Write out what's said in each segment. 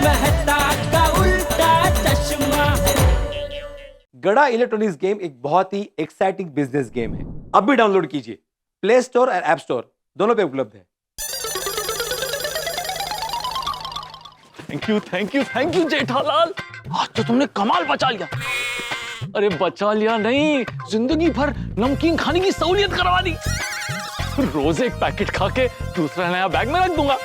मेहता का उल्टा चश्मा। गड़ा इलेक्ट्रॉनिक्स गेम एक बहुत ही एक्साइटिंग बिजनेस गेम है। अब भी डाउनलोड कीजिए, प्ले स्टोर और ऐप स्टोर दोनों पे उपलब्ध है। थैंक यू जेठालाल, आज तो तुमने कमाल बचा लिया। अरे बचा लिया नहीं, जिंदगी भर नमकीन खाने की सहूलियत करवा दी। रोज एक पैकेट खा के दूसरा नया बैग में रख दूंगा।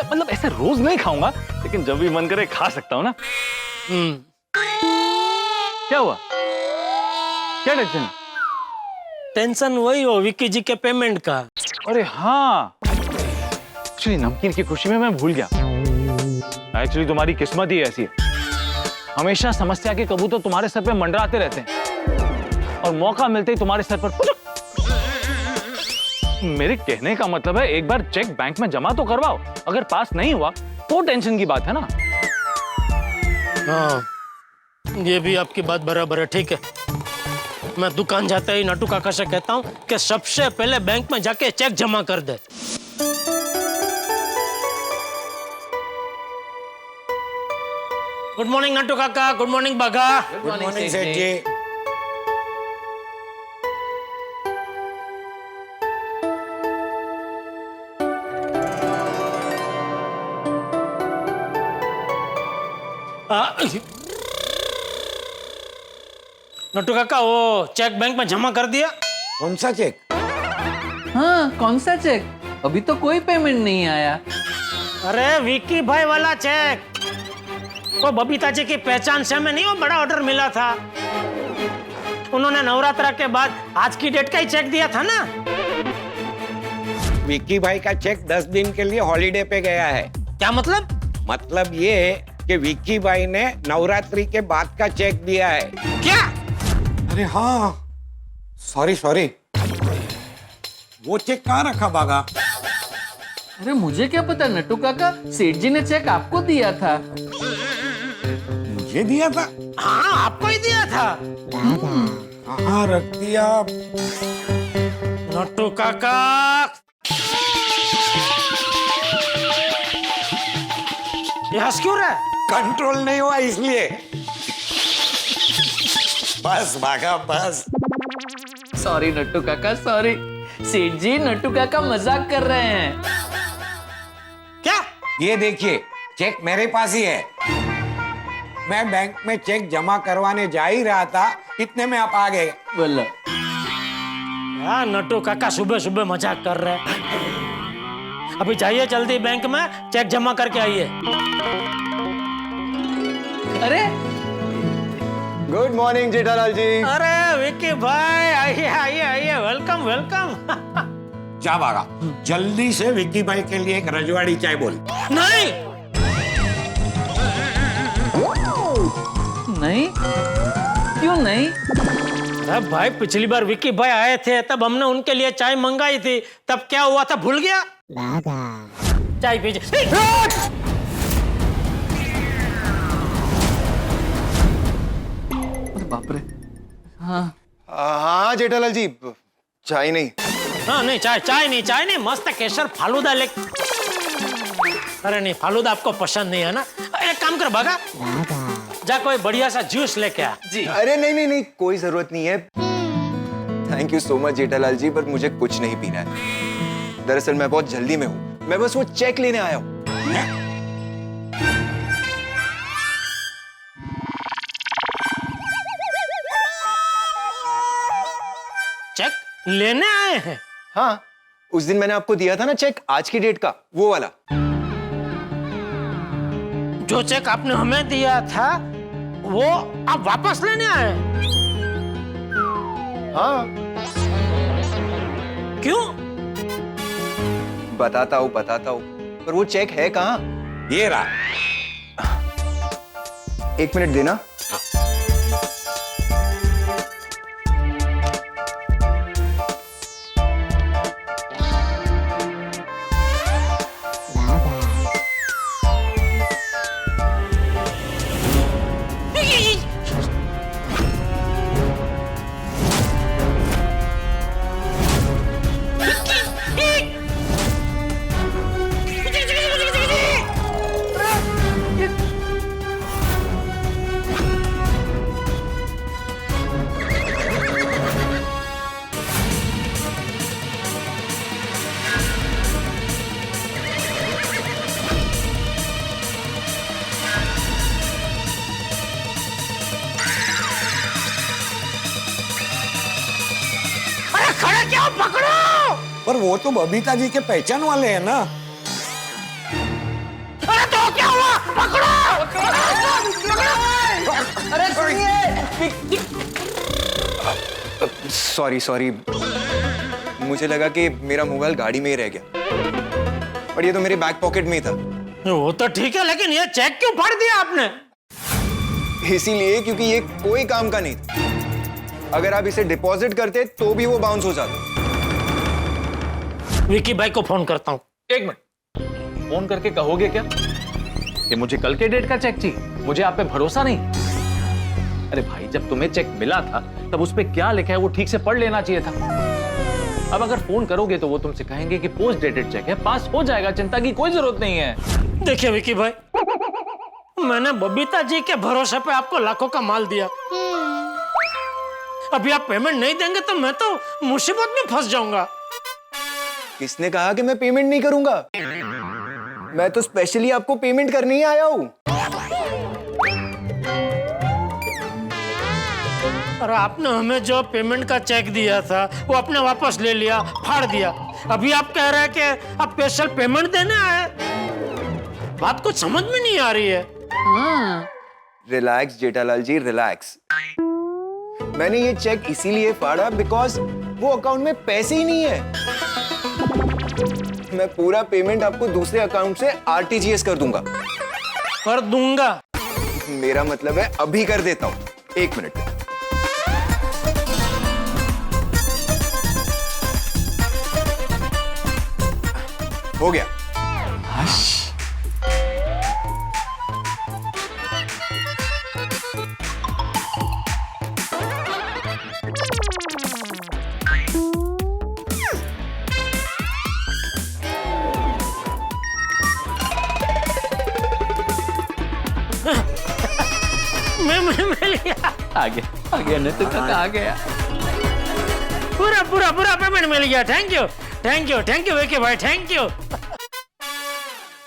मतलब ऐसे रोज नहीं खाऊंगा, लेकिन जब भी मन करे खा सकता हूं ना। क्या हुआ, क्या टेंशन? टेंशन वही हो विक्की जी के पेमेंट का। अरे हाँ, एक्चुअली नमकीन की खुशी में मैं भूल गया। एक्चुअली तुम्हारी किस्मत ही ऐसी है, हमेशा समस्या के कबूतर तुम्हारे सर पे मंडराते रहते हैं और मौका मिलते ही तुम्हारे सर पर पुचुक। मेरे कहने का मतलब है एक बार चेक बैंक में जमा तो करवाओ, अगर पास नहीं हुआ तो टेंशन की बात है ना। हाँ, ये भी आपकी बात बराबर है। ठीक है, मैं दुकान जाते ही नटू काका से कहता हूँ कि सबसे पहले बैंक में जाके चेक जमा कर दे। गुड मॉर्निंग नटू काका, गुड मॉर्निंग बागा। गुड मॉर्निंग सेठ जी। नटू काका, वो चेक बैंक में जमा कर दिया? कौन सा चेक? हाँ, कौन सा चेक? अभी तो कोई पेमेंट नहीं आया। अरे विक्की भाई वाला चेक, वो बबीता जी की पहचान से हमें नहीं वो बड़ा ऑर्डर मिला था। उन्होंने नवरात्रा के बाद आज की डेट का ही चेक दिया था ना। विक्की भाई का चेक 10 दिन के लिए हॉलीडे पे गया है। क्या मतलब? मतलब ये कि विक्की भाई ने नवरात्रि के बाद का चेक दिया है। क्या? अरे हाँ, सॉरी। वो चेक कहाँ रखा बागा? अरे मुझे क्या पता नट्टू काका, सेठ जी ने चेक आपको दिया था। मुझे दिया था? हाँ, आपको ही दिया था। कहाँ रख दिया? नट्टू काका, ये हंस क्यों रहा है? कंट्रोल नहीं हुआ इसलिए। बस बागा बस। सॉरी नट्टू काका, सॉरी। सेठ जी नट्टू काका मजाक कर रहे हैं। क्या? ये देखिए, चेक मेरे पास ही है। मैं बैंक में चेक जमा करवाने जा ही रहा था, इतने में आप आ गए। बोलो। हाँ, नट्टू काका सुबह सुबह मजाक कर रहे हैं। अभी जाइए जल्दी बैंक में चेक जमा करके आइए। अरे गुड मॉर्निंग जेठालाल जी। अरे विक्की भाई, आइए, वेलकम। जा बागा, जल्दी से विक्की भाई के लिए एक रजवाड़ी चाय बोल। नहीं, क्यों नहीं? अरे भाई, पिछली बार विक्की भाई आए थे तब हमने उनके लिए चाय मंगाई थी, तब क्या हुआ था भूल गया? चाय पीजिए। बाप रे। हाँ जेठालाल जी, चाय नहीं। हाँ नहीं, चाय नहीं, मस्त केसर फालूदा ले। अरे नहीं, फालूदा आपको पसंद नहीं है ना? एक काम कर बागा, जा कोई बढ़िया सा जूस लेके आ। जी। अरे नहीं, कोई जरूरत नहीं है। Thank you so much Jethalal ji, पर मुझे कुछ नहीं पीना है। दरअसल मैं बहुत जल्दी में हूँ, मैं बस वो चेक लेने आया हूँ। चेक लेने आए हैं? हाँ, उस दिन मैंने आपको दिया था ना चेक, आज की डेट का, वो वाला। जो चेक आपने हमें दिया था वो आप वापस लेने आए? हाँ, क्यों? बताता हूँ, पर वो चेक है कहाँ? ये रहा। 1 मिनट देना। पकड़ो। पर वो तो बबीता जी के पहचान वाले हैं ना। अरे तो क्या हुआ? पकड़ो। अरे सुनिए, सॉरी सॉरी, मुझे लगा कि मेरा मोबाइल गाड़ी में ही रह गया, और ये तो मेरे बैक पॉकेट में ही था। वो तो ठीक है, लेकिन ये चेक क्यों फाड़ दिया आपने? इसीलिए क्योंकि ये कोई काम का नहीं था। अगर आप इसे डिपॉजिट करते तो भी वो बाउंस हो जाता। विकी भाई को फोन करता हूँ। एक मिनट, फोन करके कहोगे क्या कि मुझे कल के डेट का चेक चाहिए? मुझे आप पे भरोसा नहीं? अरे भाई, जब तुम्हें चेक मिला था तब उस पे क्या लिखा है वो ठीक से पढ़ लेना चाहिए था। अब अगर फोन करोगे तो वो तुमसे कहेंगे कि पोस्ट डेटेड चेक है, पास हो जाएगा, चिंता की कोई जरूरत नहीं है। देखिए विकी भाई, मैंने बबीता जी के भरोसे पे आपको लाखों का माल दिया। अभी आप पेमेंट नहीं देंगे तो मैं तो मुसीबत में फंस जाऊंगा। किसने कहा कि मैं पेमेंट नहीं करूंगा? मैं तो स्पेशली आपको पेमेंट करने ही आया हूं। और आपने हमें जो पेमेंट का चेक दिया था वो आपने वापस ले लिया, फाड़ दिया। अभी आप कह रहे हैं कि आप स्पेशल पेमेंट देने आए। बात कुछ समझ में नहीं आ रही है। रिलैक्स जेठालाल जी, रिलैक्स। मैंने ये चेक इसीलिए फाड़ा बिकॉज वो अकाउंट में पैसे ही नहीं है। मैं पूरा पेमेंट आपको दूसरे अकाउंट से आरटीजीएस कर दूंगा। कर दूंगा? मेरा मतलब है अभी कर देता हूं। 1 मिनट। हो गया। मैं लिया। आ गया नट्टू काका, आ गया। पूरा पूरा पूरा पेमेंट मिल गया। Thank you, thank you, thank you Vicky भाई, थैंक यू।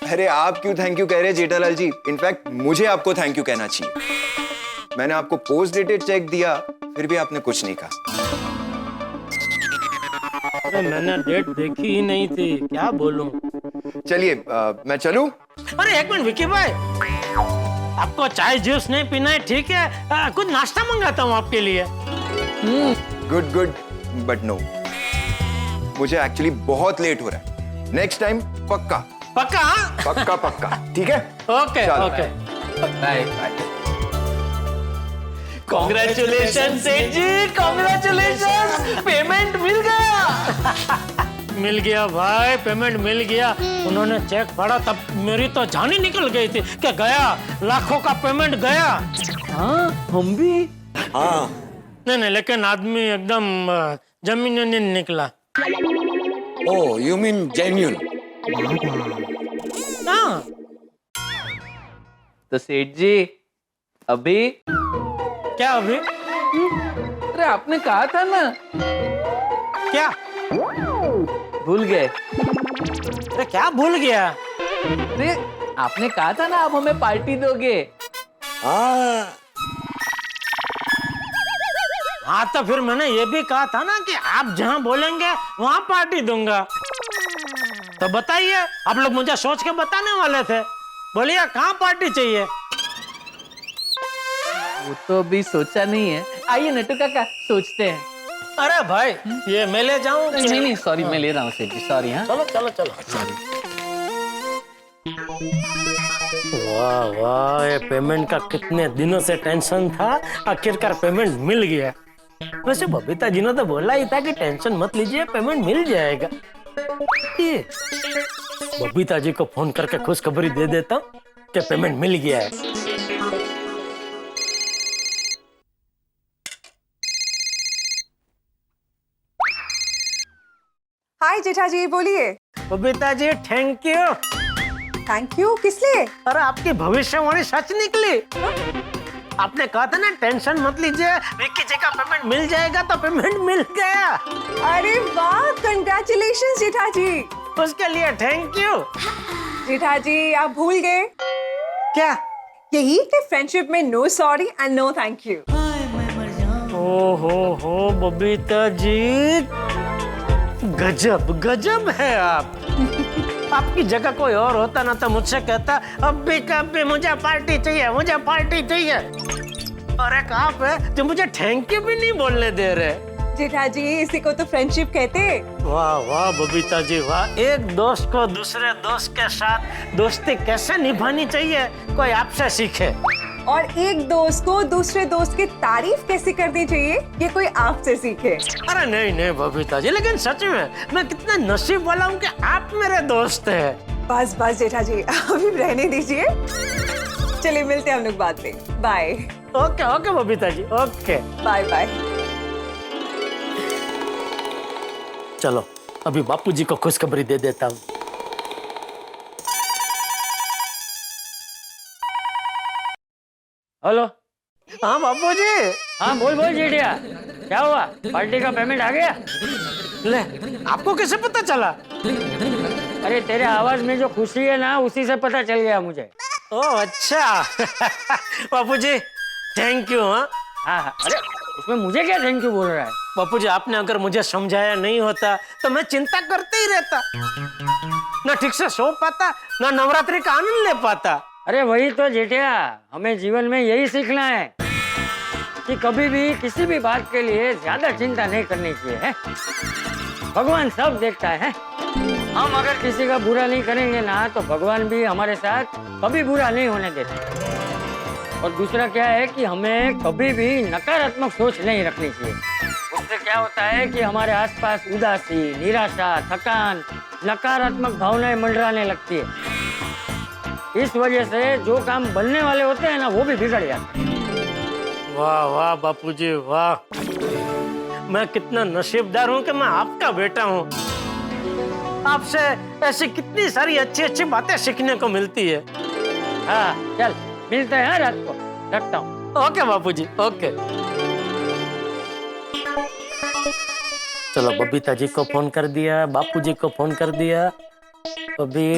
अरे आप क्यों थैंक यू कह रहे हैं जेठालाल जी? इनफैक्ट मुझे आपको थैंक यू कहना चाहिए। मैंने आपको पोस्ट डेटेड चेक दिया, फिर भी आपने कुछ नहीं कहा। अरे मैंने डेट देखी ही नहीं थी, क्या बोलूं। चलिए मैं चलूं? अरे एक मिनट विकी भाई, आपको चाय जूस नहीं पीना है ठीक है, कुछ नाश्ता मंगाता हूँ आपके लिए। गुड गुड, बट नो, मुझे एक्चुअली बहुत लेट हो रहा है। नेक्स्ट टाइम पक्का पक्का? पक्का पक्का, ठीक है? ओके चलो। ओके। बाय। कॉन्ग्रेचुलेशन सेठ जी, कॉन्ग्रेचुलेशन, पेमेंट मिल गया। मिल गया भाई, पेमेंट मिल गया। उन्होंने चेक फाड़ा तब मेरी तो जान ही निकल गई थी कि गया, लाखों का पेमेंट गया। हाँ, हम भी। हाँ, नहीं, लेकिन आदमी एकदम जमीन निकला। ओ यू मीन जेन्युइन। हाँ। तो सेठ जी अभी क्या अभी? अरे आपने कहा था ना। क्या भूल गए? अरे क्या भूल गया? अरे आपने कहा था ना आप हमें पार्टी दोगे। हाँ, हाँ तो फिर मैंने ये भी कहा था ना कि आप जहाँ बोलेंगे वहाँ पार्टी दूंगा। तो बताइए, आप लोग मुझे सोच के बताने वाले थे। बोलिए कहाँ पार्टी चाहिए? वो तो अभी सोचा नहीं है। आइए नट्टू काका, सोचते हैं। अरे भाई, ये मैं ले जाऊं? नहीं, सॉरी, मैं ले रहा हूँ सेठ जी, सॉरी। हाँ, चलो चलो चलो। वाह वाह, ये पेमेंट का कितने दिनों से टेंशन था, आखिरकार पेमेंट मिल गया। वैसे बबीता जी ने तो बोला ही था कि टेंशन मत लीजिए, पेमेंट मिल जाएगा। ये बबीता जी को फोन करके खुशखबरी दे देता हूँ कि पेमेंट मिल गया है। हाय जेठा जी, बोलिए। Babita ji thank you. Thank you किस लिए? अरे आपकी भविष्यवाणी सच निकली। आपने कहा था ना टेंशन मत लीजिए, विक्की जी का पेमेंट मिल जाएगा, तो पेमेंट मिल गया। अरे वाह, कंग्रेचुलेशंस जेठा जी। उसके लिए थैंक यू। जेठा जी आप भूल गए क्या? यही कि फ्रेंडशिप में no sorry and no thank you. ओ हो बबीता जी, गजब गजब है आप। आपकी जगह कोई और होता ना तो मुझसे कहता अब भी कब भी मुझे पार्टी चाहिए, मुझे पार्टी चाहिए। और एक आप है जो मुझे थैंक यू भी नहीं बोलने दे रहे। जेठा जी इसी को तो फ्रेंडशिप कहते हैं। वाह वाह बबीता जी वाह, एक दोस्त को दूसरे दोस्त के साथ दोस्ती कैसे निभानी चाहिए कोई आपसे सीखे। और एक दोस्त को दूसरे दोस्त की तारीफ कैसे करनी चाहिए ये कोई आपसे सीखे। अरे नहीं नहीं बबीता जी, लेकिन सच में मैं कितना नसीब वाला हूँ कि आप मेरे दोस्त हैं। बस बस जेठा जी अभी रहने दीजिए, चलिए मिलते हैं हम लोग बाद में। Bye okay okay Babita ji, okay bye bye. चलो अभी बापूजी को खुशखबरी दे देता हूँ। हेलो। हाँ बापूजी। हाँ बोल बोल जेठिया, क्या हुआ? पार्टी का पेमेंट आ गया? ले, आपको कैसे पता चला? अरे तेरे आवाज में जो खुशी है ना उसी से पता चल गया मुझे। ओह अच्छा। बापूजी थैंक यू। हाँ हाँ, अरे उसमें मुझे क्या थैंक यू बोल रहा है? बापूजी आपने अगर मुझे समझाया नहीं होता तो मैं चिंता करते ही रहता, ना ठीक से सो पाता ना नवरात्रि का आनंद ले पाता। अरे वही तो जेठिया, हमें जीवन में यही सीखना है कि कभी भी किसी भी बात के लिए ज्यादा चिंता नहीं करनी चाहिए है? भगवान सब देखता है। हम अगर किसी का बुरा नहीं करेंगे ना तो भगवान भी हमारे साथ कभी बुरा नहीं होने देते। और दूसरा क्या है कि हमें कभी भी नकारात्मक सोच नहीं रखनी चाहिए। उससे क्या होता है कि हमारे आसपास उदासी, निराशा, थकान, नकारात्मक भावनाएं मंडराने लगती है। इस वजह से जो काम बनने वाले होते हैं ना वो भी बिगड़ जाते हैं। वाह वाह बापूजी वाह, मैं कितना नसीबदार हूँ कि मैं आपका बेटा हूँ। आपसे ऐसी कितनी सारी अच्छी अच्छी बातें सीखने को मिलती है। हाँ चल मिलते हैं रात को, रखता हूँ। ओके बापूजी ओके। चलो बबीता जी को फोन कर दिया, बापूजी को फोन कर दिया। अभी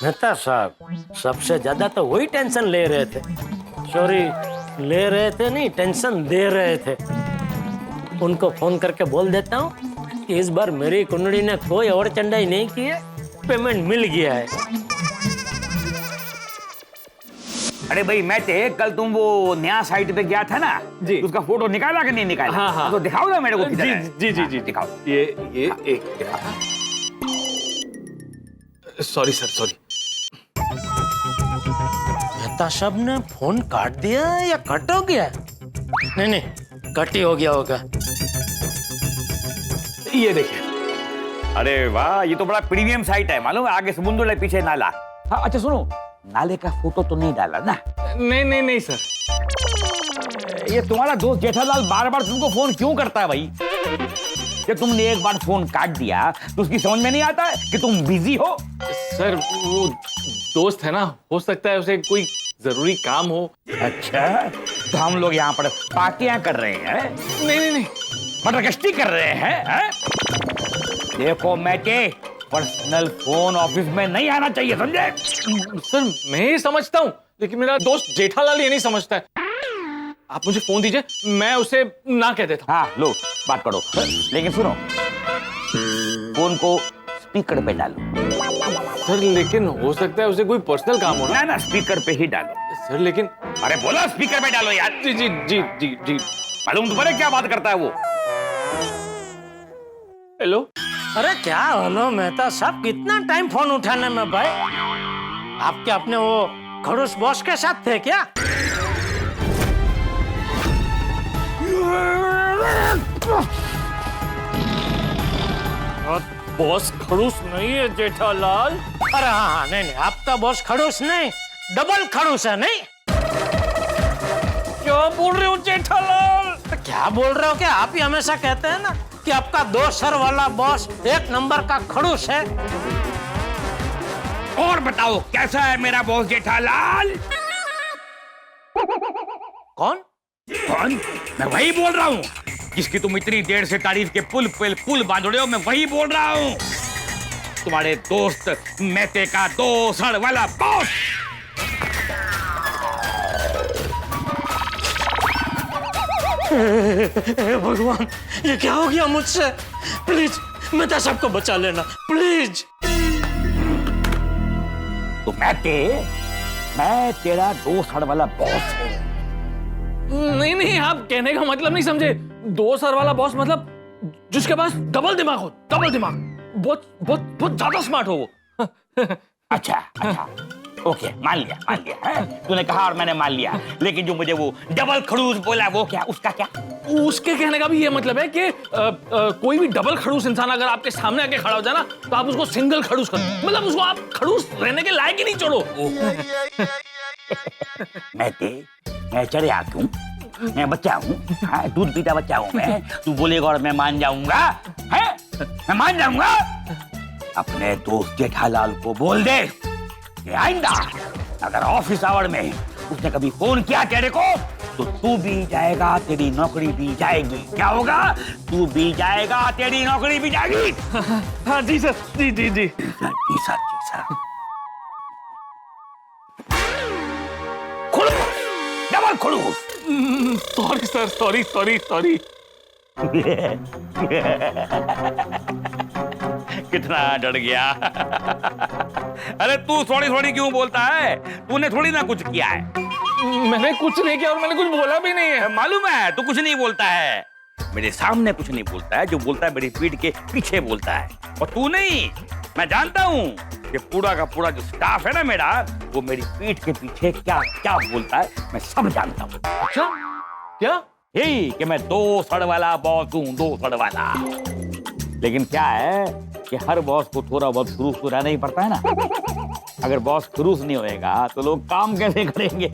मेहता साहब सबसे ज्यादा तो वही टेंशन ले रहे थे, सॉरी ले रहे थे नहीं टेंशन दे रहे थे। उनको फोन करके बोल देता हूँ कि इस बार मेरी कुंडली ने कोई और चंडाई नहीं की है, पेमेंट मिल गया है। अरे भाई मैं कल तुम वो नया साइट पे गया था ना जी, उसका फोटो निकाला कि नहीं निकाला? हाँ, हाँ। तो दिखाओ ना मेरे को। जी जी जी जी दिखाओ। ये एक सॉरी सर सॉरी। मेहता साहब ने फोन काट दिया या कट हो गया? नहीं नहीं कट ही हो गया होगा। ये देखिए। अरे वाह, ये तो बड़ा प्रीमियम साइट है मालूम है, आगे समुद्र है पीछे नाला। हाँ अच्छा सुनो, नाले का फोटो तो नहीं डाला ना? नहीं सर। ये तुम्हारा दोस्त जेठालाल बार बार तुमको फोन क्यों करता है भाई? कि तुमने एक बार फोन काट दिया तो उसकी समझ में नहीं आता है कि तुम बिजी हो? सर वो दोस्त है ना, हो सकता है उसे कोई जरूरी काम हो। अच्छा तो हम लोग यहाँ पर पार्टियां कर रहे हैं? नहीं मटरगश्ती कर रहे हैं? देखो मैके, पर्सनल फोन ऑफिस में नहीं आना चाहिए, समझे? सर मैं ये समझता हूँ, लेकिन मेरा दोस्त जेठालाल ये नहीं समझता है। आप मुझे फोन दीजिए, मैं उसे ना कह देता हूँ। हाँ लो बात करो, लेकिन सुनो फोन को स्पीकर पे डालो। सर लेकिन हो सकता है उसे कोई पर्सनल काम हो ना ना स्पीकर पे ही डालो। सर लेकिन अरे बोला स्पीकर पे डालो यार। जी जी जी जी जी। मालूम तुम्हारे क्या बात करता है वो? हेलो। अरे क्या हेलो मेहता साहब, कितना टाइम फोन उठाने में भाई? आपके अपने वो खड़ूस बॉस के साथ थे क्या? बॉस खड़ूस नहीं है जेठालाल। अरे हाँ नहीं आपका बॉस खड़ूस नहीं, डबल खड़ूस है। नहीं क्या बोल रहे हो जेठालाल? क्या बोल रहे हो? क्या आप ही हमेशा कहते हैं ना कि आपका 2 सर वाला बॉस 1 नंबर का खड़ूस है। और बताओ कैसा है मेरा बॉस जेठालाल? कौन? मैं वही बोल रहा हूँ जिसकी तुम इतनी देर से तारीफ के पुल पे पुल बांध रहे हो। मैं वही बोल रहा हूँ, तुम्हारे दोस्त मेहते का 2 सर वाला बॉस। हे भगवान, ये क्या हो गया मुझसे? प्लीज मेहता साहब को बचा लेना प्लीज। तो मैं तेरा 2 सर वाला बॉस हूँ। नहीं नहीं, आप कहने का मतलब नहीं समझे। 2 सर वाला बॉस मतलब जिसके पास डबल दिमाग हो, डबल दिमाग, बहुत बहुत बहुत ज्यादा स्मार्ट हो वो। अच्छा, ओके, मान लिया है? तूने कहा और मैंने मान लिया, लेकिन जो मुझे वो डबल खड़ूस बोला वो क्या, उसका क्या? उसके कहने का भी ये मतलब है कि कोई भी डबल खड़ूस इंसान अगर आपके सामने आके खड़ा हो जाए ना, तो आप उसको सिंगल खड़ूस कर, मतलब उसको आप खड़ूस रहने के लायक ही नहीं छोड़ो। मैं चढ़िया हूँ, मैं बच्चा हूँ, दूध पीता बच्चा हूँ मैं। तू बोलेगा और मैं मान जाऊंगा, है? मैं मान जाऊंगा। अपने दोस्त जेठालाल को बोल दे कि आइंदा अगर ऑफिस आवर में उसने कभी फोन किया तेरे को, तो तू भी जाएगा, तेरी नौकरी भी जाएगी। क्या होगा? तू भी जाएगा, तेरी नौकरी भी जाएगी। हाँ जी सर, जी जी जी। जी सर। डबल खड़ूस। Sorry sir, sorry. कितना डर गया। अरे तू सॉरी क्यों बोलता है? तूने थोड़ी ना कुछ किया है। मैंने कुछ नहीं किया और मैंने कुछ बोला भी नहीं है। मालूम है तू कुछ नहीं बोलता है, मेरे सामने कुछ नहीं बोलता है, जो बोलता है मेरी पीठ के पीछे बोलता है। और तू नहीं, मैं जानता हूँ कि पूरा का पूरा जो स्टाफ है ना मेरा, वो मेरी पीठ के पीछे क्या क्या बोलता है मैं सब जानता हूँ। अच्छा, क्या? यही कि मैं 2 सड़ वाला बॉस हूँ, 2 सड़ वाला। लेकिन क्या है कि हर बॉस को थोड़ा बहुत खड़ूस तो रहना ही पड़ता है ना। अगर बॉस खड़ूस नहीं होएगा तो लोग काम कैसे करेंगे?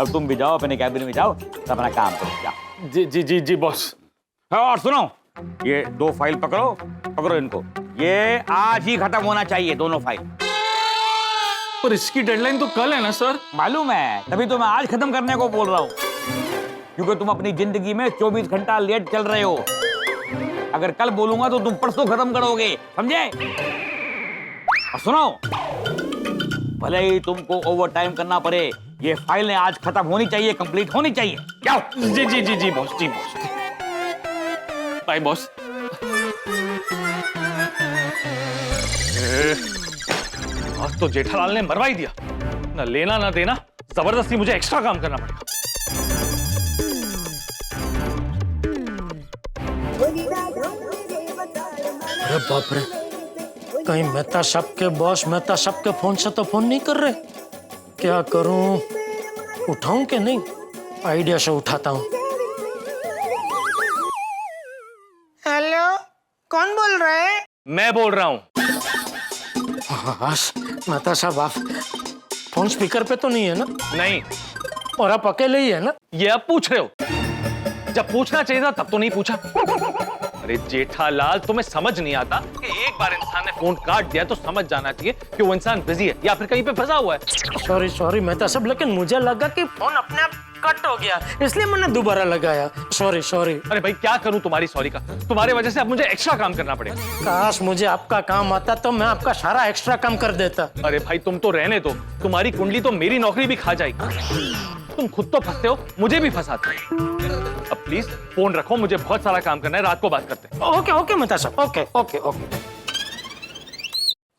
अब तुम भी जाओ, अपने कैबिन में जाओ, अपना काम करो, जाओ। जी जी जी जी बॉस। और सुनो, ये 2 फाइल पकड़ो इनको। ये आज ही खत्म होना चाहिए, दोनों फाइल। पर इसकी डेडलाइन तो कल है ना सर? मालूम है, तभी तो मैं आज खत्म करने को बोल रहा हूँ, क्योंकि तुम अपनी जिंदगी में 24 घंटा लेट चल रहे हो। अगर कल बोलूंगा तो तुम परसों खत्म करोगे, समझे? और सुनो, भले ही तुमको ओवर टाइम करना पड़े, ये फाइलें आज खत्म होनी चाहिए, कंप्लीट होनी चाहिए। जाओ। जी जी जी जी बॉस, जी बॉस। Bye boss. आज तो जेठालाल ने मरवा ही दिया, ना लेना ना देना, जबरदस्ती मुझे एक्स्ट्रा काम करना पड़ेगा। अरे बाप रे, कहीं मेहता साहब के बॉस मेहता साहब के फोन से तो फोन नहीं कर रहे। क्या करूं, उठाऊं कि नहीं? आइडिया से उठाता हूं। हेलो, कौन बोल रहा है? मैं बोल रहा हूँ। हाँ, मेहता साहब आप फोन स्पीकर पे तो नहीं है ना? नहीं। और आप अकेले ही है ना? ये आप पूछ रहे हो? जब पूछना चाहिए था तब तो नहीं पूछा। अरे जेठालाल, तुम्हें समझ नहीं आता कि एक बार इंसान ने फोन काट दिया तो समझ जाना चाहिए कि वो इंसान बिजी है या फिर कहीं पे फंसा हुआ है। सॉरी मेहता साहब, लेकिन मुझे लगा कि फोन अपने आप कट हो गया, इसलिए मैंने दोबारा लगाया। सॉरी। अरे भाई, क्या करूं तुम्हारी सॉरी का? तुम्हारे वजह से अब मुझे एक्स्ट्रा काम करना पड़ेगा। काश मुझे आपका काम आता तो मैं आपका सारा एक्स्ट्रा काम कर देता। अरे भाई, तुम तो रहने दो, तुम्हारी कुंडली तो मेरी नौकरी भी खा जाएगी। तुम खुद तो फंसते हो, मुझे भी फंसाते हो। अब प्लीज फोन रखो, मुझे बहुत सारा काम करना है, रात को बात करते हैं। ओके मेहता साहब, ओके।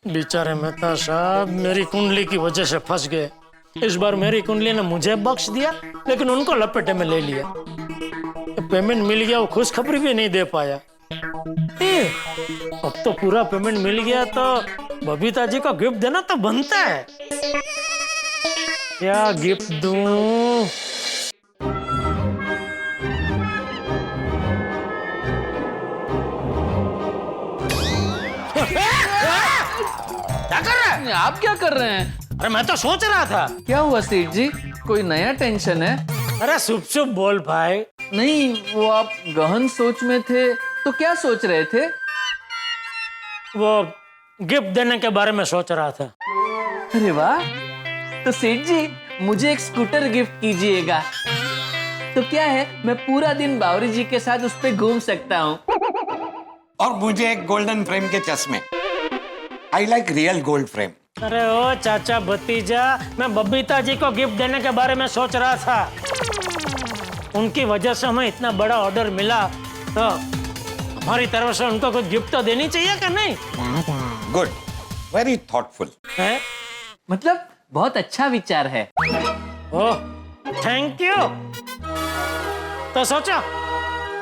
बेचारे मेहता साहब मेरी कुंडली की वजह से फंस गए। इस बार मेरी कुंडली ने मुझे बख्श दिया, लेकिन उनको लपेटे में ले लिया। पेमेंट मिल गया, वो खुशखबरी भी नहीं दे पाया। अब तो पूरा पेमेंट मिल गया तो बबीता जी को गिफ्ट देना तो बनता है। क्या गिफ्ट दूं? क्या कर रहे हैं? आप क्या कर रहे हैं? अरे मैं तो सोच रहा था। क्या हुआ सेठ जी, कोई नया टेंशन है? अरे चुप बोल भाई। नहीं, वो आप गहन सोच में थे, तो क्या सोच रहे थे? वो गिफ्ट देने के बारे में सोच रहा था। अरे वाह, तो सेठ जी मुझे एक स्कूटर गिफ्ट कीजिएगा। तो क्या है, मैं पूरा दिन बावरी जी के साथ उस पे घूम सकता हूँ। और मुझे एक गोल्डन फ्रेम के चश्मे। I like real gold frame. अरे ओ चाचा भतीजा, मैं बबीता जी को गिफ्ट देने के बारे में सोच रहा था। उनकी वजह से हमें इतना बड़ा ऑर्डर मिला, तो हमारी तरफ से उनको कुछ गिफ्ट तो देनी चाहिए कि नहीं? Good, very thoughtful. है? मतलब बहुत अच्छा विचार है। ओह, थैंक यू। तो सोचो,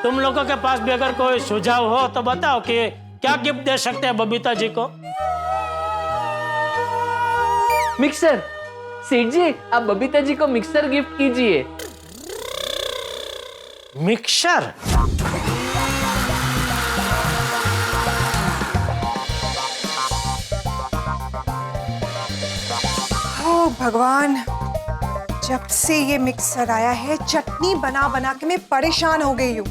तुम लोगों के पास भी अगर कोई सुझाव हो तो बताओ कि क्या गिफ्ट दे सकते हैं बबीता जी को। मिक्सर। सेठ जी, आप बबीता जी को मिक्सर गिफ्ट कीजिए। मिक्सर? ओ भगवान, जब से ये मिक्सर आया है चटनी बना बना के मैं परेशान हो गई हूँ।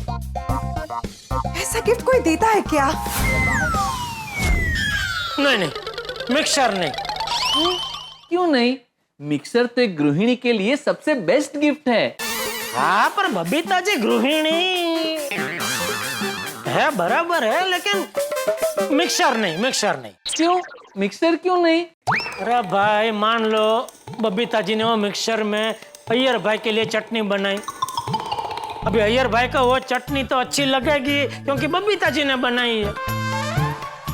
ऐसा गिफ्ट कोई देता है क्या? नहीं नहीं, मिक्सर नहीं। क्यों नहीं? मिक्सर तो एक गृहिणी के लिए सबसे बेस्ट गिफ्ट है। हाँ, पर बबीता जी गृहिणी है, बराबर है, लेकिन मिक्सर नहीं, मिक्सर नहीं। क्यों? मिक्सर क्यों नहीं? अरे भाई, मान लो बबीता जी ने वो मिक्सर में अय्यर भाई के लिए चटनी बनाई। अभी अय्यर भाई को वो चटनी तो अच्छी लगेगी क्योंकि बबीता जी ने बनाई है,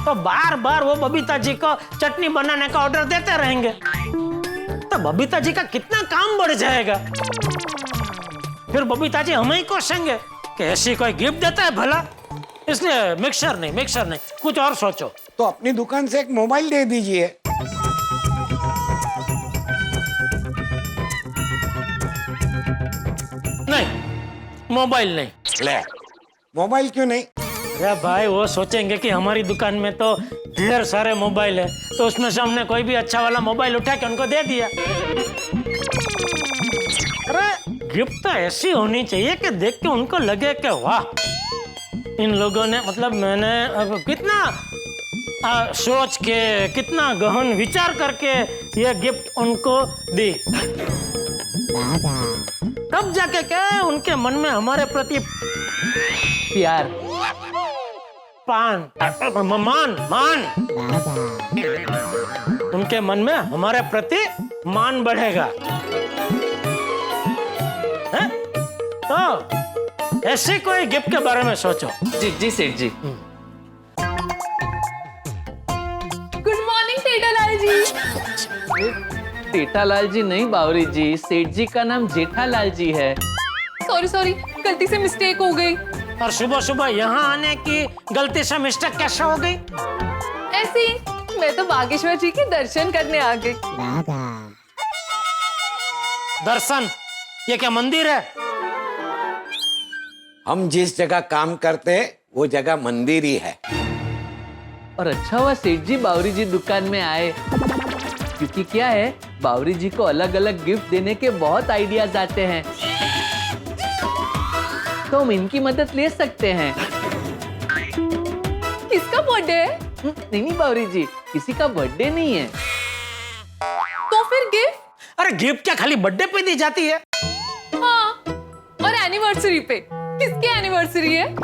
तो बार बार वो बबीता जी को चटनी बनाने का ऑर्डर देते रहेंगे, तो बबीता जी का कितना काम बढ़ जाएगा। फिर बबीता जी हमें ही कोसेंगे कि ऐसी कोई गिफ्ट देता है भला। इसलिए मिक्सर नहीं, मिक्सर नहीं, कुछ और सोचो। तो अपनी दुकान से एक मोबाइल दे दीजिए। नहीं, मोबाइल नहीं। ले, मोबाइल क्यों नहीं? अरे भाई, वो सोचेंगे कि हमारी दुकान में तो ढेर सारे मोबाइल है, तो उसमें से हमने कोई भी अच्छा वाला मोबाइल उठा के उनको दे दिया। अरे गिफ्ट तो ऐसी होनी चाहिए कि देख के उनको लगे कि वाह, इन लोगों ने, मतलब मैंने अब कितना सोच के, कितना गहन विचार करके ये गिफ्ट उनको दी, तब जाके क्या उनके मन में हमारे प्रति प्यार, मान उनके मन में हमारे प्रति मान बढ़ेगा। है? तो ऐसे कोई गिफ्ट के बारे में सोचो। जी जी सेठ जी। गुड मॉर्निंग टेटालाल जी। जेठालाल जी नहीं बावरी जी, सेठ जी का नाम जेठालाल जी है। सॉरी सॉरी, गलती से मिस्टेक हो गई। और सुबह सुबह यहाँ आने की गलती से मिस्टेक कैसे हो गई? ऐसे ही, मैं तो बागेश्वर जी के दर्शन करने आ गई। दर्शन? ये क्या मंदिर है? हम जिस जगह काम करते वो जगह मंदिर ही है। और अच्छा हुआ सेठ जी बावरी जी दुकान में आए, क्योंकि क्या है, बावरी जी को अलग अलग गिफ्ट देने के बहुत आइडियाज आते हैं, तो हम इनकी मदद ले सकते हैं। किसका बर्थडे है? नहीं बावरी जी, किसी का बर्थडे नहीं है। तो फिर गिफ्ट? अरे गिफ्ट क्या खाली बर्थडे पे दी जाती है? हाँ, और एनिवर्सरी पे। किसकी एनिवर्सरी है?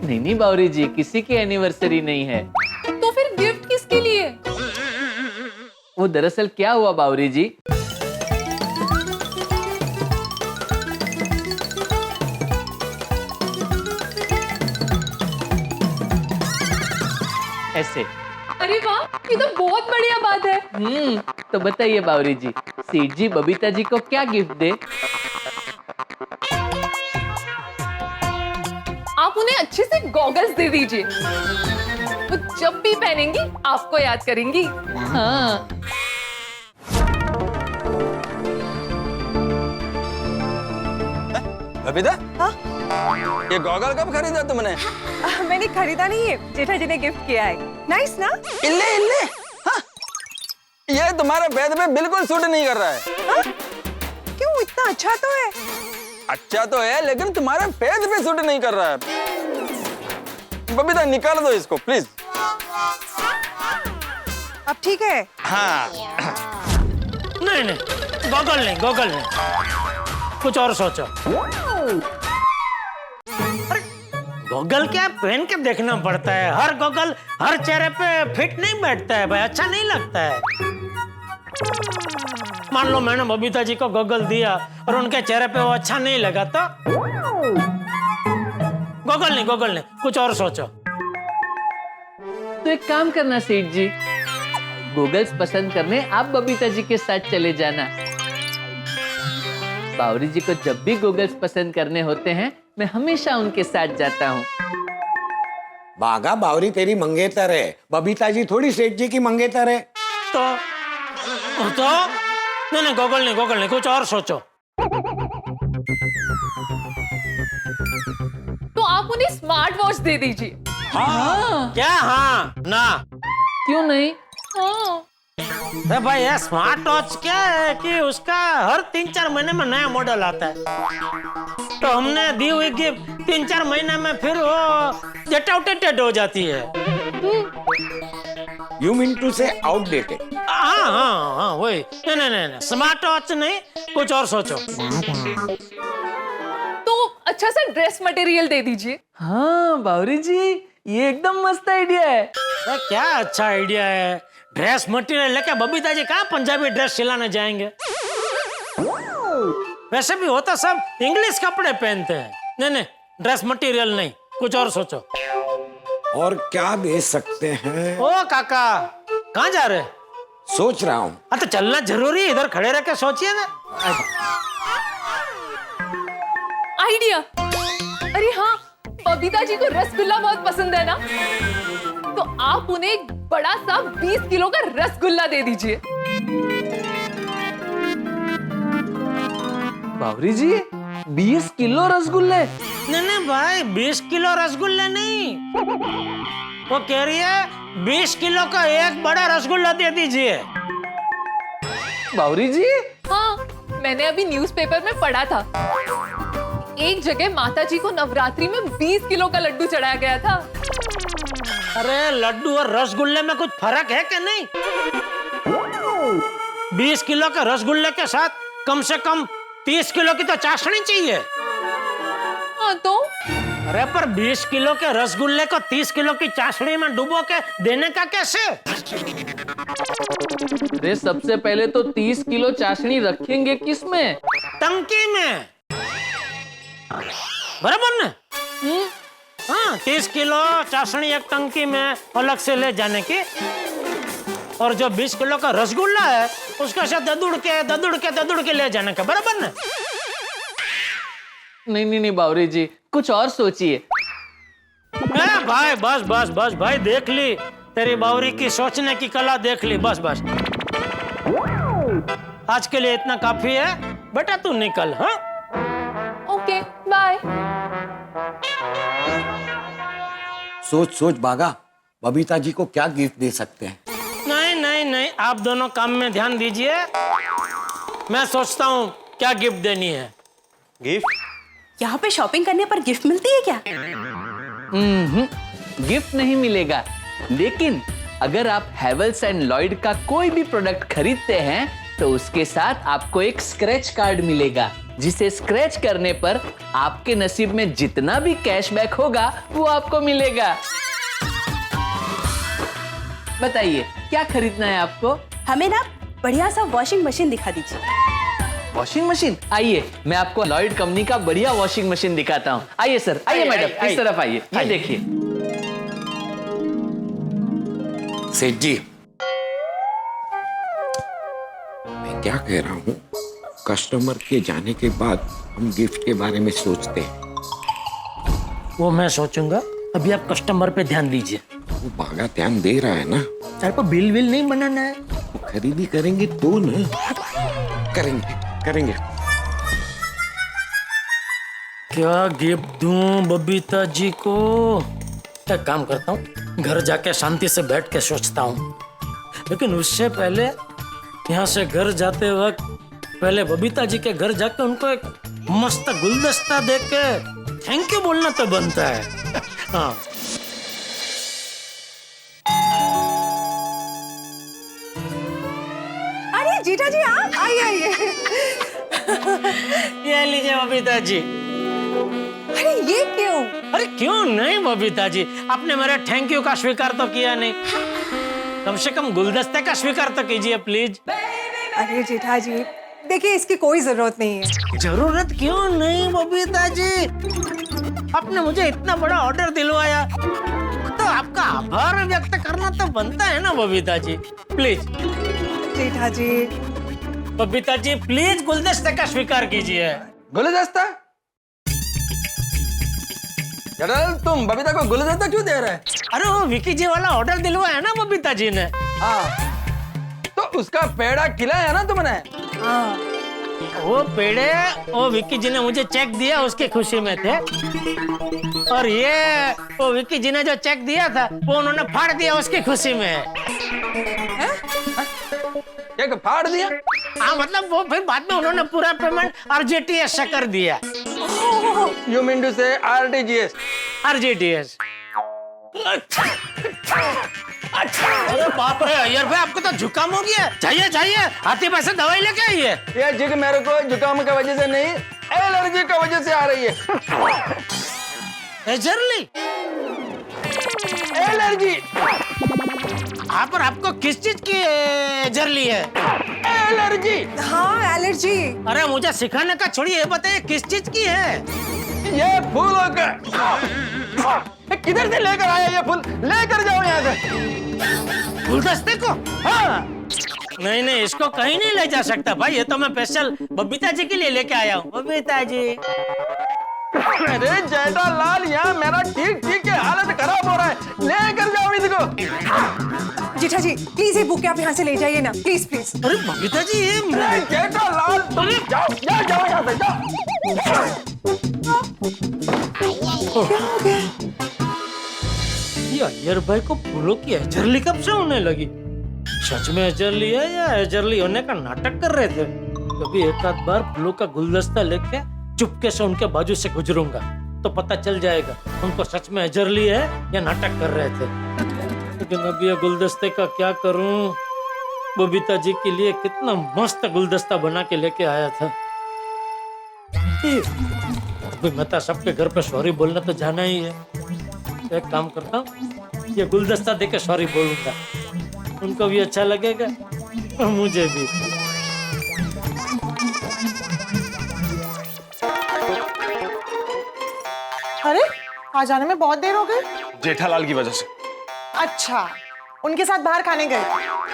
नहीं बावरी जी, किसी की एनिवर्सरी नहीं है। तो फिर गिफ्ट किसके लिए? वो दरअसल क्या हुआ बावरी जी, ऐसे। अरे वाह, ये तो बहुत बढ़िया बात है। तो बताइए बावरी जी, सेठ जी बबीता जी को क्या गिफ्ट दे? आप उन्हें अच्छे से गॉगल्स दे दीजिए, वो जब भी पहनेंगी आपको याद करेंगी। हाँ। बबीता, हाँ? ये गॉगल कब खरीदा तुमने? मैंने खरीदा नहीं है, जेठा जी ने गिफ्ट किया है। नाइस ना? इल्ले इल्ले, हाँ? ये तुम्हारे फेस पे बिल्कुल सूट नहीं कर रहा है। हाँ? क्यों, इतना अच्छा तो है। अच्छा तो है, लेकिन तुम्हारे फेस पे सूट नहीं कर रहा है। बबीता निकाल दो इसको प्लीज। अब ठीक है? हाँ। नहीं नहीं, गॉगल नहीं, गॉगल नहीं, कुछ और सोचो। अरे गॉगल क्या पहन के देखना पड़ता है, हर गॉगल हर चेहरे पे फिट नहीं बैठता है भाई, अच्छा नहीं लगता है। मान लो मैंने बबीता जी को गॉगल दिया और उनके चेहरे पे वो अच्छा नहीं लगा, गोगल नहीं, कुछ और सोचो। तो एक काम करना सेठ जी, गूगल्स पसंद करने आप बबीता जी के साथ चले जाना। बावरी जी को जब भी गूगल्स पसंद करने होते हैं, मैं हमेशा उनके साथ जाता हूँ। बागा बावरी तेरी मंगेतर है, बबीता जी थोड़ी सेठ जी की मंगेतर है। तो नहीं, गोगल नहीं, कुछ और सोचो। तो आप उन्हें स्मार्ट वॉच दे दीजिए। क्या हाँ ना? क्यों नहीं? हाँ। अरे भाई, ये स्मार्ट वॉच क्या है कि उसका हर 3-4 महीने में नया मॉडल आता है, तो हमने दी हुई गिफ्ट 3-4 महीने में फिर वो जेट आउटडेटेड हो जाती है। यू मीन टू से आउटडेटेड? हाँ, वही। नहीं, स्मार्ट वॉच नहीं, कुछ और सोचो। तो अच्छा सा ड्रेस मटेरियल दे दीजिए। हाँ बावरी जी, ये एकदम मस्त आइडिया है। अरे क्या अच्छा आइडिया है। ड्रेस मटेरियल लेके बबीता जी कहाँ पंजाबी ड्रेस सिलाने जाएंगे? वैसे भी होता सब इंग्लिश कपड़े पहनते हैं। नहीं, ड्रेस मटेरियल नहीं, कुछ और सोचो। और क्या दे सकते हैं? ओ काका, कहाँ जा रहे? सोच रहा हूँ। हाँ तो चलना जरूरी है, इधर खड़े रह के सोचिए ना। आइडिया। अरे हाँ, बबीता जी को रसगुल्ला बहुत पसंद है ना, तो आप उन्हें एक बड़ा सा 20 किलो का रसगुल्ला दे दीजिए। बावरी जी, 20 किलो रसगुल्ले? नहीं भाई, 20 किलो रसगुल्ले नहीं, वो कह रही है 20 किलो का एक बड़ा रसगुल्ला दे दीजिए। बावरी जी? हाँ, मैंने अभी न्यूज़पेपर में पढ़ा था, एक जगह माता जी को नवरात्रि में 20 किलो का लड्डू चढ़ाया गया था। अरे लड्डू और रसगुल्ले में कुछ फर्क है कि नहीं? 20 किलो के रसगुल्ले के साथ कम से कम 30 किलो की तो चाशनी चाहिए। हाँ तो? अरे पर 20 किलो के रसगुल्ले को 30 किलो की चाशनी में डुबो के देने का कैसे? अरे सबसे पहले तो 30 किलो चाशनी रखेंगे किसमें? टंकी में, बराबर ना? हाँ, 30 किलो चाशनी एक टंकी में अलग से ले जाने की, और जो 20 किलो का रसगुल्ला है उसके साथ ददुड़ के ले जाने का, बराबर ना? नहीं बावरी जी, कुछ और सोचिए। भाई बस भाई, देख ली तेरी बावरी की सोचने की कला, देख ली। बस आज के लिए इतना काफी है बेटा, तू निकल। हाँ, ओके, बाय। सोच बागा, बबीता जी को क्या गिफ्ट दे सकते हैं? नहीं, आप दोनों काम में ध्यान दीजिए, मैं सोचता हूँ क्या गिफ्ट देनी है। गिफ्ट? यहाँ पे शॉपिंग करने पर गिफ्ट मिलती है क्या? गिफ्ट नहीं मिलेगा, लेकिन अगर आप हैवेल्स एंड लॉयड का कोई भी प्रोडक्ट खरीदते हैं तो उसके साथ आपको एक स्क्रैच कार्ड मिलेगा, जिसे स्क्रैच करने पर आपके नसीब में जितना भी कैशबैक होगा वो आपको मिलेगा। बताइए क्या खरीदना है आपको? हमें ना बढ़िया सा वॉशिंग मशीन दिखा दीजिए। Washing machine? आइए मैं आपको लॉयड कंपनी का बढ़िया वॉशिंग मशीन दिखाता हूँ। आइए सर, आइए मैडम, इस तरफ आइए। ये देखिए। सेठ जी, मैं क्या कह रहा हूँ, कस्टमर के जाने के बाद हम गिफ्ट के बारे में सोचते हैं। वो मैं सोचूंगा, अभी आप कस्टमर पे ध्यान दीजिए। वो बागा ध्यान दे रहा है ना? सर पर बिल नहीं बनाना है। वो खरीदी करेंगे तो ना? करेंगे। क्या गिफ्ट दूं बबीता जी को? एक काम करता हूँ, घर जाके शांति से बैठ के सोचता हूँ, लेकिन उससे पहले यहाँ से घर जाते वक्त पहले बबीता जी के घर जाके उनको एक मस्त गुलदस्ता दे के थैंक यू बोलना तो बनता है। हाँ, अरे जीजा जी, आप आइए। ये लीजिए बबीता जी। अरे ये क्यों? अरे क्यों नहीं बबीता जी, आपने मेरे थैंक यू का स्वीकार तो किया नहीं, कम से कम गुलदस्ते का स्वीकार तो कीजिए प्लीज। अरे जेठा जी, देखिए इसकी कोई जरूरत नहीं है। जरूरत क्यों नहीं बबीता जी? आपने मुझे इतना बड़ा ऑर्डर दिलवाया, तो आपका आभार व्यक्त करना तो बनता है ना बबीता जी। प्लीज जेठा जी, बबीता जी प्लीज गुलदस्ते का स्वीकार कीजिए। गुलदस्ता? जेठालाल, तुम बबीता को गुलदस्ता क्यों दे रहे हैं? अरे वो विकी जी वाला ऑर्डर दिलवाया ना बबीता जी ने। हाँ, तो उसका पेड़ा खिलाया ना तुमने? हाँ, वो पेड़े वो विक्की जी ने मुझे चेक दिया उसकी खुशी में थे, और ये वो विक्की जी ने जो चेक दिया था वो उन्होंने फाड़ दिया उसकी खुशी में। क्या फाड़ दिया? हाँ मतलब वो फिर बाद में उन्होंने पूरा पेमेंट आरजीटीएस से कर दिया। यू मीन टू से आरटीजीएस? आरजीटीएस। अरे बाप रे अय्यर भाई, आपको तो जुकाम हो गया। जाइए जाइए, हाथी पैसे दवाई लेके आइए। ये जिग मेरे को जुकाम की वजह से नहीं, एलर्जी की वजह से आ रही है। एजरली एलर्जी? हाँ, पर आपको किस चीज की एजरली है? एलर्जी? हाँ एलर्जी। अरे मुझे सिखाने का छोड़िए, ये बताइए किस चीज की है? ये फूलों का। किधर से लेकर आया ये फूल? लेकर जाओ यहाँ से। गुलदस्ते को? हाँ। नहीं नहीं, इसको कहीं नहीं ले जा सकता भाई, ये तो मैं स्पेशल बबीता जी के लिए लेके आया हूँ। बबीता जी। अरे जेठालाल, यहाँ मेरा ठीक ठीक के हालत खराब हो रहा है, लेकर जाओ इसको। जेठा जी प्लीज ये बुक आप यहाँ से ले जाइए ना, प्लीज प्लीज। अरे बबीता जी ये जेठालाल, तुम जाओ जाओ जाओ यहाँ से जाओ। क्या हो गया? ये अय्यर भाई को फूलों की एजरली कब से होने लगी? सच में एजरली है या एजरली होने का नाटक कर रहे थे? कभी एक आध बार फूलों का गुलदस्ता लेके चुपके से उनके बाजू से गुजरूंगा तो पता चल जाएगा उनको सच में एजरली है या नाटक कर रहे थे। लेकिन अभी ये गुलदस्ते का क्या करूं? बबीता जी के लिए कितना मस्त गुलदस्ता बना के लेके आया था। अभी मैं तो सबके घर पे सॉरी बोलना तो जाना ही है। एक काम करता हूँ, ये गुलदस्ता देके सॉरी बोलूंगा, उनको भी अच्छा लगेगा और मुझे भी। अरे आज आने में बहुत देर हो गई। जेठालाल की वजह से। अच्छा, उनके साथ बाहर खाने गए?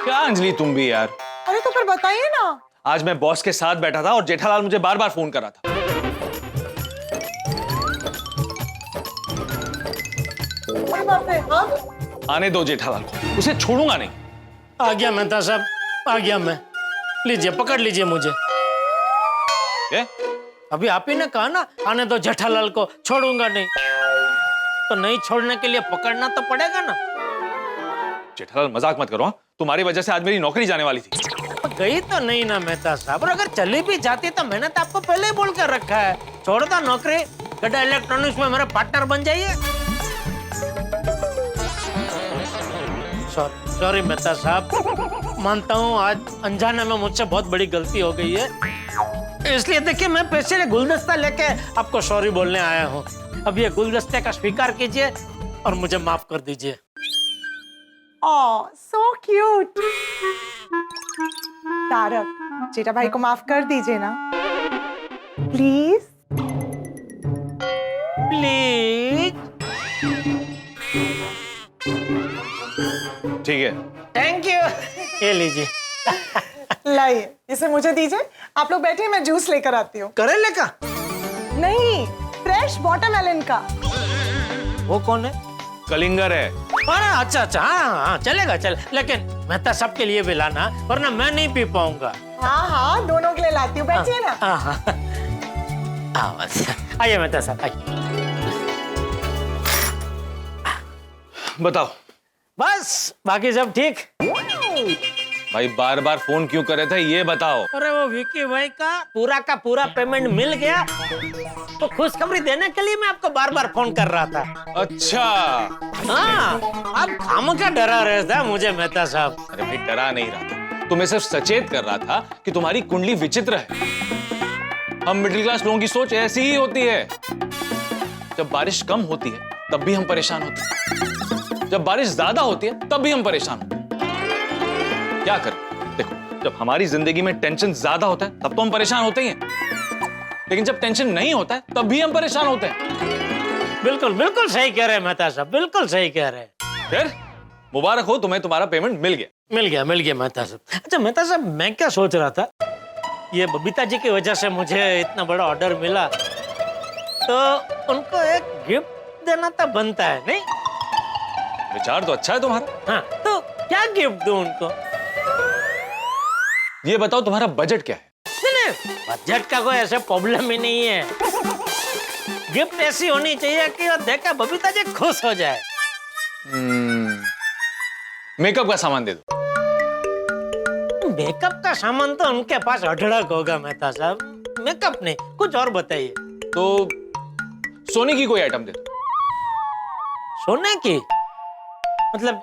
क्या अंजलि तुम भी यार। अरे तो फिर बताइए ना। आज मैं बॉस के साथ बैठा था और जेठालाल मुझे बार बार फोन कर रहा था। अरे बाप रे, हाँ? आने दो जेठालाल को, उसे छोड़ूंगा नहीं। आ गया मेहता साहब, आ गया मैं। लीजिए पकड़ लीजिए मुझे। ए? अभी आप ही ने कहा ना आने दो जेठालाल को, छोड़ूंगा नहीं, तो नहीं छोड़ने के लिए पकड़ना तो पड़ेगा ना। जेठालाल मजाक मत करो, तुम्हारी वजह से आज मेरी नौकरी जाने वाली थी। गई तो नहीं ना मेहता साहब, और अगर चली भी जाती तो मैंने तो आपको पहले ही बोल कर रखा है, छोड़ दो नौकरी, गड्ढा इलेक्ट्रॉनिक्स में मेरा पार्टनर बन जाइए। सॉरी मेहता साहब, मानता हूँ आज अनजाने में मुझसे बहुत बड़ी गलती हो गई है, इसलिए देखिए मैं पैसे ले गुलदस्ता लेके आपको सॉरी बोलने आया हूँ। अब ये गुलदस्ते का स्वीकार कीजिए और मुझे माफ कर दीजिए। ओह सो क्यूट। तारक, जेठा भाई को माफ कर दीजिए ना प्लीज। प्लीज। ठीक है। Thank you. ये लीजिए। लाइए, इसे मुझे दीजिए। आप लोग बैठिए, मैं जूस लेकर आती हूँ। करेले का? नहीं, फ्रेश वाटरमेलन का। वो कौन है? कलिंगर है। अरे अच्छा अच्छा, हाँ हाँ चलेगा चल, लेकिन मेहता साहब के लिए भी लाना, वरना मैं नहीं पी पाऊंगा। हाँ हाँ, दोनों के लिए लाती हूँ, बैठिए ना। हाँ हाँ, आइए मेहता साहब आइए। बताओ। बस बाकी सब ठीक। भाई बार बार फोन क्यों कर रहे थे ये बताओ। अरे वो विकी भाई का पूरा पेमेंट मिल गया, तो खुशखबरी देने के लिए मैं आपको बार बार फोन कर रहा था। अच्छा। हाँ, अब खामखा डरा रहे थे मुझे मेहता साहब। अरे भाई डरा नहीं रहा था, तुम्हें सिर्फ सचेत कर रहा था कि तुम्हारी कुंडली विचित्र है। हम मिडिल क्लास लोगों की सोच ऐसी ही होती है। जब बारिश कम होती है तब भी हम परेशान होते हैं, जब बारिश ज्यादा होती है तब भी हम परेशान होते हैं। क्या करें? देखो, जब हमारी जिंदगी में टेंशन ज्यादा होता है तब तो हम परेशान होते ही हैं, लेकिन जब टेंशन नहीं होता है तब भी हम परेशान होते हैं। बिल्कुल बिल्कुल सही कह रहे हैं मेहता साहब, बिल्कुल सही कह रहे हैं। फिर मुबारक हो, तुम्हें तुम्हारा पेमेंट मिल गया। मिल गया मेहता साहब। अच्छा मेहता साहब, मैं क्या सोच रहा था, ये बबीता जी की वजह से मुझे इतना बड़ा ऑर्डर मिला, तो उनको एक गिफ्ट देना तो बनता है नहीं? विचार तो अच्छा है तुम्हारा। हाँ, तो क्या गिफ्ट दूं उनको? ये बताओ तुम्हारा बजट क्या है? नहीं, बजट का कोई ऐसा प्रॉब्लम ही नहीं है। गिफ्ट ऐसी होनी चाहिए कि वो देखकर बबीता जी खुश हो जाए। मेकअप का सामान दे दो। मेकअप का सामान तो उनके पास अढड़क होगा मेहता साहब, मेकअप नहीं, कुछ और बताइए। तो सोने की कोई आइटम दे दो। सोने की मतलब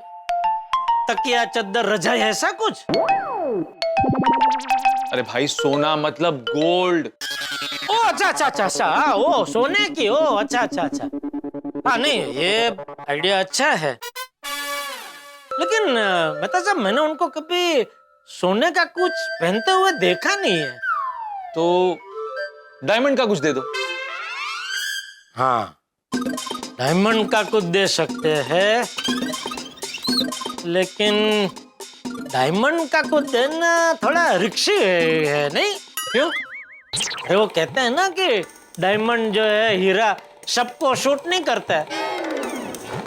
तकिया, चद्दर, रजाई, ऐसा कुछ? अरे भाई, सोना मतलब गोल्ड। ओ अच्छा, हाँ, ओ सोने की, ओ अच्छा। हाँ नहीं, ये आइडिया अच्छा है, लेकिन मेहता साहब मैंने उनको कभी सोने का कुछ पहनते हुए देखा नहीं है। तो डायमंड का कुछ दे दो। हाँ, डायमंड का कुछ दे सकते हैं, लेकिन डायमंड का कुछ देना थोड़ा रिक्शी है नहीं? क्यों? अरे वो कहते हैं ना कि डायमंड जो है, हीरा सबको शूट नहीं करता है।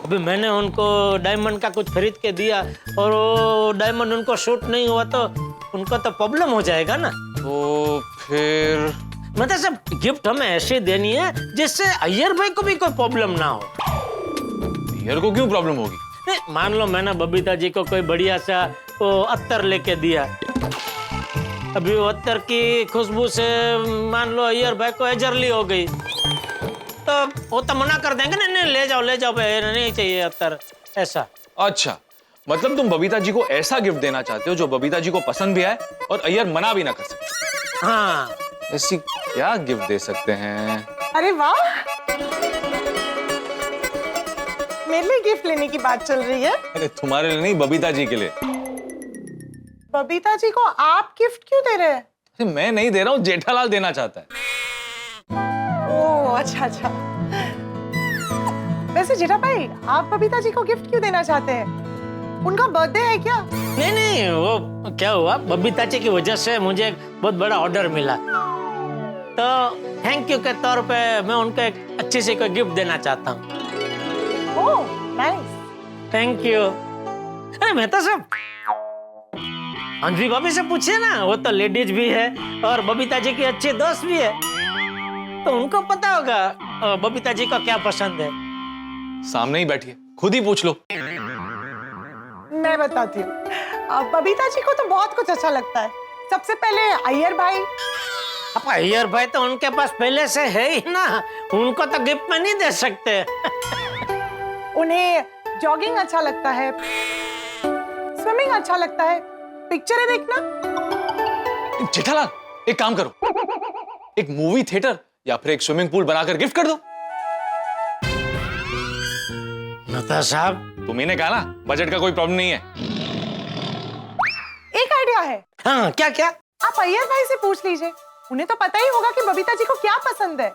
अभी मैंने उनको डायमंड का कुछ खरीद के दिया और वो डायमंड उनको शूट नहीं हुआ तो उनको तो प्रॉब्लम हो जाएगा ना। तो फिर मतलब सब गिफ्ट हमें ऐसे देनी है जिससे अय्यर भाई को भी कोई प्रॉब्लम ना हो। यार को क्यों प्रॉब्लम होगी? नहीं, मान लो मैंने बबीता जी को कोई बढ़िया सा वो अत्तर लेके दिया, अभी वो अत्तर की खुशबू से मान लो अय्यर भाई को एजरली हो गई, तो वो तो मना कर देंगे, नहीं ले जाओ नहीं चाहिए अत्तर, ऐसा। अच्छा, मतलब तुम बबीता जी को ऐसा गिफ्ट देना चाहते हो जो बबीता जी को पसंद भी आए और अय्यर मना भी ना कर सके। हाँ, ऐसी क्या गिफ्ट दे सकते हैं? अरे वाह, मेरे लिए गिफ्ट लेने की बात चल रही है। अरे तुम्हारे लिए नहीं, बबीता जी के लिए। बबीता जी को आप गिफ्ट क्यों दे रहे हैं? अरे मैं नहीं दे रहा हूँ, जेठालाल देना चाहता है। ओह अच्छा। वैसे जेठा भाई, आप बबीता जी को गिफ्ट क्यों देना चाहते हैं? उनका बर्थडे है क्या? नहीं, वो क्या हुआ, बबीता जी की वजह से मुझे एक बहुत बड़ा ऑर्डर मिला, तो थैंक यू के तौर पे मैं उनको एक अच्छी सी कोई गिफ्ट देना चाहता हूँ। Oh nice, thank you. अरे मेहता साहब, अंजलि भाभी से पूछिए ना, वो तो लेडीज भी है और बबीता जी की अच्छी दोस्त भी है, तो उनको पता होगा बबीता जी को क्या पसंद है। सामने ही बैठी है, खुद ही पूछ लो। मैं बताती हूँ। बबीता जी को तो बहुत कुछ अच्छा लगता है। सबसे पहले अय्यर भाई। अब अय्यर भाई तो उनके पास पहले से है ही ना, उनको तो गिफ्ट में नहीं दे सकते। उन्हें जॉगिंग अच्छा लगता है, स्विमिंग अच्छा लगता है, पिक्चरें देखना। जेठालाल, एक काम करो, एक मूवी थिएटर या फिर एक स्विमिंग पूल बनाकर गिफ्ट कर दो। मेहता साहब, तुम ही ने कहा ना, बजट का कोई प्रॉब्लम नहीं है। एक आइडिया है। हाँ, क्या? आप अय्यर भाई से पूछ लीजिए, उन्हें तो पता ही होगा कि बबीता जी को क्या पसंद है।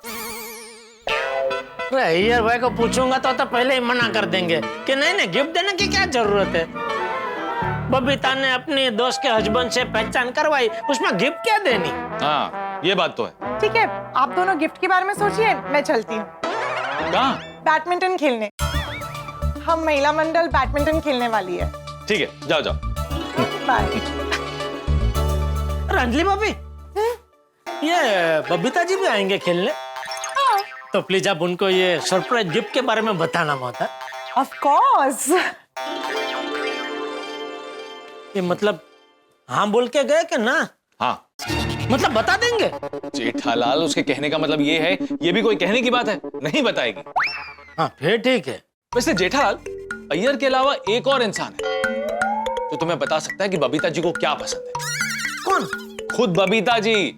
अय्यर भाई को पूछूंगा तो पहले ही मना कर देंगे कि नहीं, गिफ्ट देने की क्या जरूरत है। बबीता ने अपनी दोस्त के हस्बैंड से पहचान करवाई, उसमें गिफ्ट क्या देनी? हाँ, ये बात तो है। ठीक है, आप दोनों गिफ्ट के बारे में सोचिए, मैं चलती हूँ। कहाँ? बैडमिंटन खेलने। हम महिला मंडल बैडमिंटन खेलने वाली है। ठीक है, जाओ। बाय। अंजलि भाभी, ये बबीता जी भी आएंगे खेलने? हाँ। तो प्लीज आप उनको ये सरप्राइज गिफ्ट के बारे में बताना मोहता। Of course. ये मतलब हाँ बोल के गए कि ना? हाँ, मतलब बता देंगे? जेठालाल, उसके कहने का मतलब ये है, ये भी कोई कहने की बात है, नहीं बताएगी। हाँ, फिर ठीक है। वैसे जेठालाल, अय्यर के अलावा एक और इंसान है जो तुम्हें बता सकता है कि बबीता जी को क्या पसंद है। कौन? खुद बबीता जी।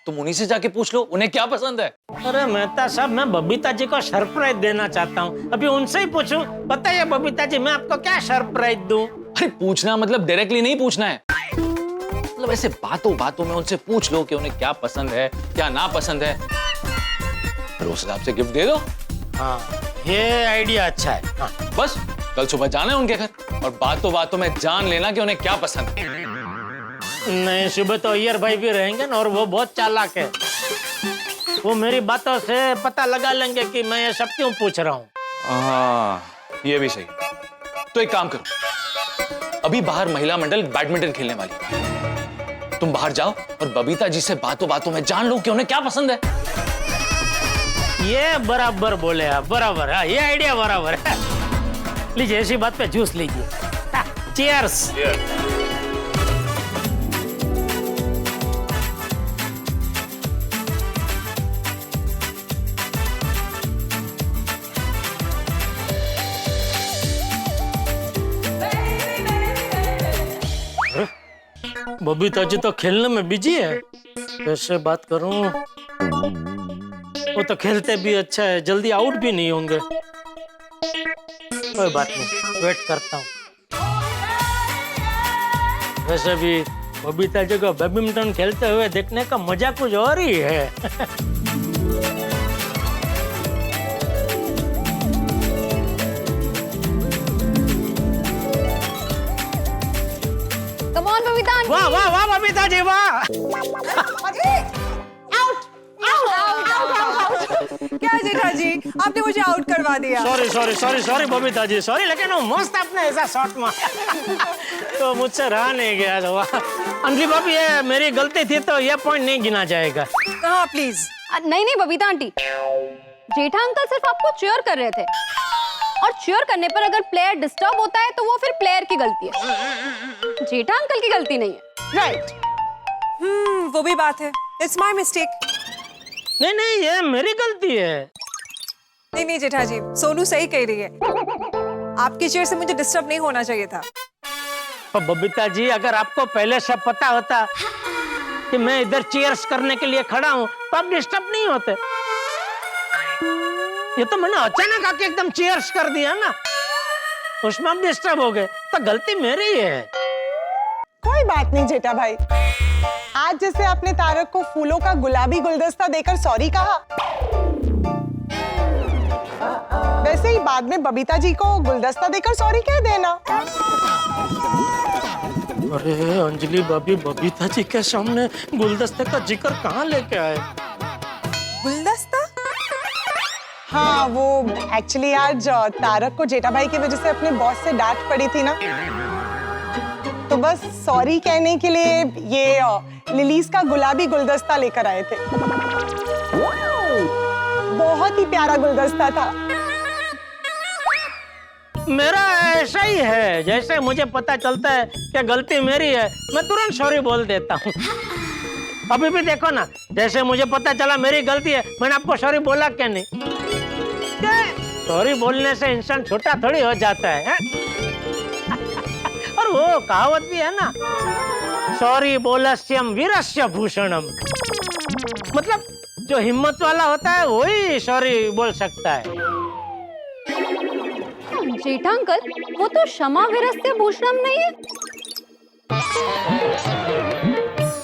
तुम उन्हीं से जाके पूछ लो, उन्हें क्या पसंद है। अरे मेहता साहब, मैं बबीता जी को सरप्राइज देना चाहता हूँ, अभी उनसे ही पूछूं। बताइए बबीता जी, मैं आपको क्या सरप्राइज दूं? अरे पूछना मतलब डायरेक्टली नहीं पूछना है, मतलब ऐसे बातों में उनसे पूछ लो कि उन्हें क्या पसंद है, क्या ना पसंद है, फिर उस हिसाब से गिफ्ट दे दो। हाँ ये आइडिया अच्छा है। हाँ। बस कल सुबह जाना है उनके घर और बातों में जान लेना कि उन्हें क्या पसंद है। नहीं, सुबह तो अय्यर भाई भी रहेंगे ना, और वो बहुत चालाक है। वो मेरी बातों से पता लगा लेंगे कि मैं ये सब क्यों पूछ रहा हूँ। हाँ ये भी सही। तो एक काम करो, अभी बाहर महिला मंडल बैडमिंटन खेलने वाली है। तुम बाहर जाओ और बबीता जी से बातों में जान लो कि उन्हें क्या पसंद है। ये बराबर बोले आप, बराबर। हाँ ये आइडिया बराबर है। लीजिए, ऐसी बात पे जूस लीजिए। चीयर्स। बबीता जी तो खेलने में बिजी है, कैसे बात करूं? वो तो खेलते भी अच्छा है, जल्दी आउट भी नहीं होंगे। कोई बात नहीं, वेट करता हूँ। वैसे भी बबीता जी को बैडमिंटन खेलते हुए देखने का मजा कुछ और ही है। Come on Babita aunty. वाह वाह वाह बबीता जी वाह। क्या जेठा जी, आपने मुझे आउट करवा दिया। Sorry sorry sorry sorry Babita ji, sorry, लेकिन वो मस्त आपने ऐसा शॉट मारा तो मुझसे रहा नहीं गया। तो अंजलि भाभी, ये मेरी गलती थी, तो ये पॉइंट नहीं गिना जाएगा। कहा प्लीज। नहीं नहीं बबीता आंटी, जेठा अंकल सिर्फ आपको चीयर कर रहे थे, और चीयर करने पर अगर प्लेयर डिस्टर्ब होता है तो वो फिर प्लेयर की गलती है, जेठा अंकल की गलती नहीं है। राइट। वो भी बात है। It's my mistake. नहीं नहीं, ये मेरी गलती है। नहीं नहीं जेठा जी, सोनू सही कह रही है। आपकी चेयर से मुझे डिस्टर्ब नहीं होना चाहिए था। तो बबीता जी, अगर आपको पहले से पता होता कि मैं इधर चीयर्स करने के लिए खड़ा हूं, तो आप डिस्टर्ब नहीं होते। ये तो मैंने अचानक आके एकदम चीयर्स कर दिया ना, उसमें आप डिस्टर्ब हो गए, तो गलती मेरी है। कोई बात नहीं जेठा भाई, आज जैसे आपने तारक को फूलों का गुलाबी गुलदस्ता देकर सॉरी कहा, वैसे ही बाद में बबीता जी को गुलदस्ता देकर सॉरी कह देना। अरे अंजलि भाभी, बबीता जी के सामने गुलदस्ते का जिक्र कहाँ लेके आए? गुलदस्ता? हाँ, वो एक्चुअली आज तारक को जेठा भाई की वजह से अपने बॉस से डांट पड़ी थी ना, तो बस सॉरी कहने के लिए ये लिलीज का गुलाबी गुलदस्ता लेकर आए थे। बहुत ही प्यारा गुलदस्ता था। मेरा ऐसा ही है, जैसे मुझे पता चलता है कि गलती मेरी है, मैं तुरंत सॉरी बोल देता हूँ। अभी भी देखो ना, जैसे मुझे पता चला मेरी गलती है, मैंने आपको सॉरी बोला क्या नहीं? सॉरी बोलने से इंसान छोटा थोड़ी हो जाता है? और वो कहावत भी है ना, सॉरी बोलस्यम वीरस्य भूषणम, मतलब जो हिम्मत वाला होता है वही सॉरी बोल सकता है। जेठा अंकल, वो तो क्षमा वीरस्य भूषणम नहीं है।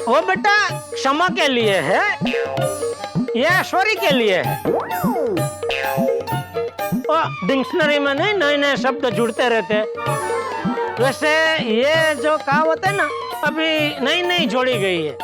वो बेटा क्षमा के लिए है, ये सॉरी के लिए है। डिक्शनरी में नहीं नए नए शब्द जुड़ते रहते। वैसे ये जो कहावत है ना, अभी नई नई जोड़ी गई है।